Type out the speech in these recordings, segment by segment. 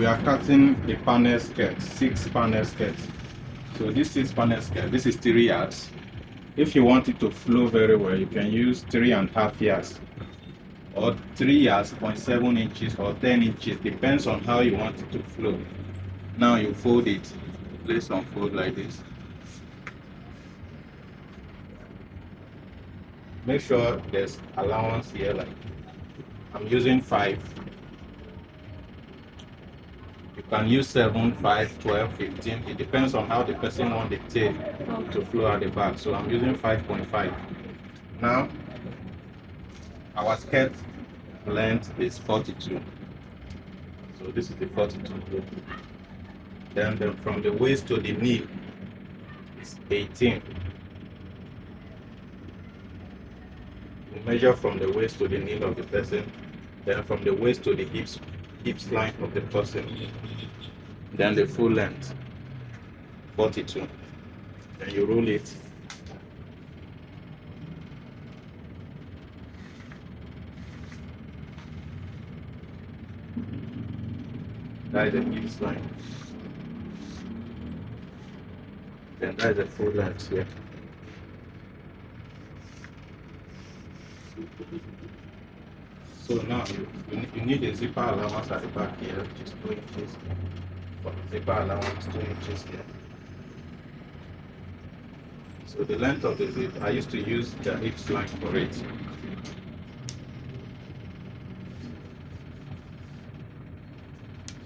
are cutting a panel skirt, 6 panel skirts. So this 6 panel skirt, this is 3 yards. If you want it to flow very well, you can use 3.5 yards or 3 yards, 0.7 inches or 10 inches, depends on how you want it to flow. Now you fold it, place on fold like this. Make sure there's allowance here, like I'm using 5. You can use 7, 5, 12, 15. It depends on how the person wants the tail to flow at the back. So I'm using 5.5. Now, our skirt length is 42. So this is the 42. Then from the waist to the knee is 18. You measure from the waist to the knee of the person. Then from the waist to the hips line of the person. Then the full length 42. Then you roll it. That is the hips line. Then that is the full length here. So now you need a zipper allowance at the back here, which is 2 inches. For the zipper allowance, 2 inches here. So the length of the zip, I used to use the hips line for it.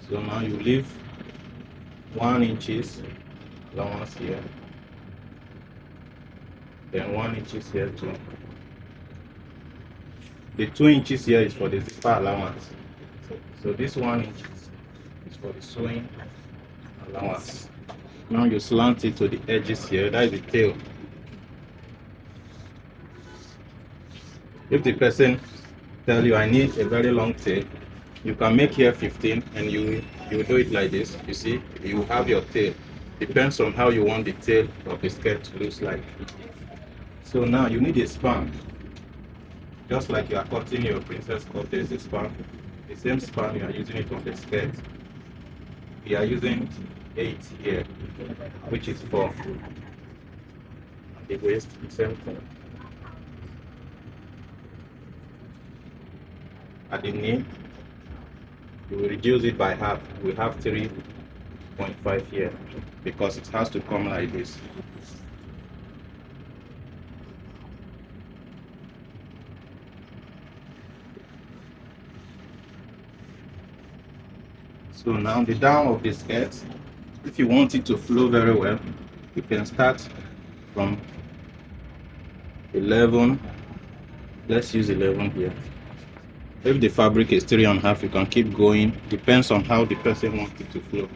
So now you leave 1 inches allowance here. Then 1 inches here too. The 2 inches here is for the zipper allowance. So this 1 inch is for the sewing allowance. Now you slant it to the edges here, that is the tail. If the person tell you I need a very long tail, you can make here 15 and you do it like this. You see, you have your tail. Depends on how you want the tail of the skirt to look like. So now you need a span. Just like you are cutting your princess cut, there is a span. The same span you are using it on the skirt. We are using 8 here, which is 4. The waist, the same thing. At the knee, you will reduce it by half. We have 3.5 here because it has to come like this. So now the down of the skirt, if you want it to flow very well, you can start from 11. Let's use 11 here. If the fabric is 3.5, you can keep going. Depends on how the person wants it to flow.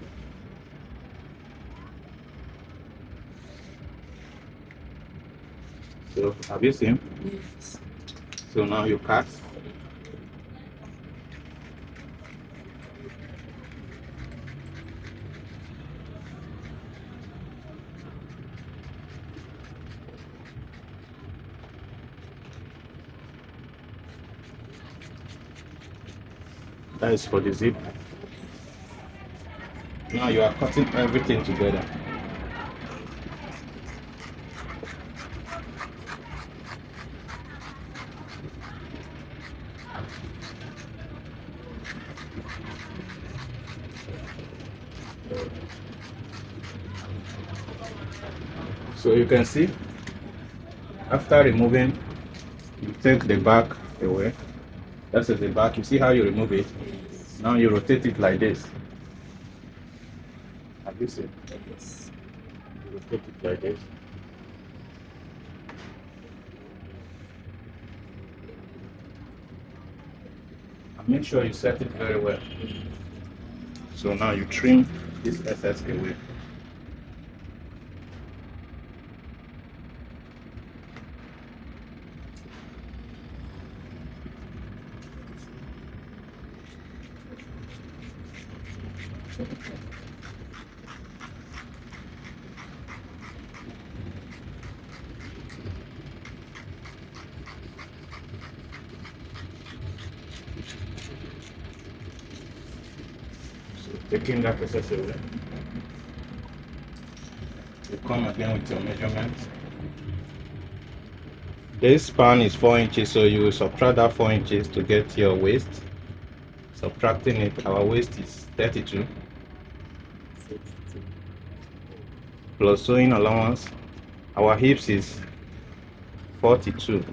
So have you seen? Yes. So now you cut. That is for the zip. Now you are cutting everything together. So you can see, after removing, you take the back away. That's the back. You see how you remove it? Yes. Now you rotate it like this. Have you seen? Yes. You rotate it like this. And make sure you set it very well. So now you trim this excess away. taking that excess away, you come again with your measurement. This span is 4 inches, so you will subtract that 4 inches to get your waist. Subtracting it, our waist is 32 plus sewing allowance. Our hips is 42.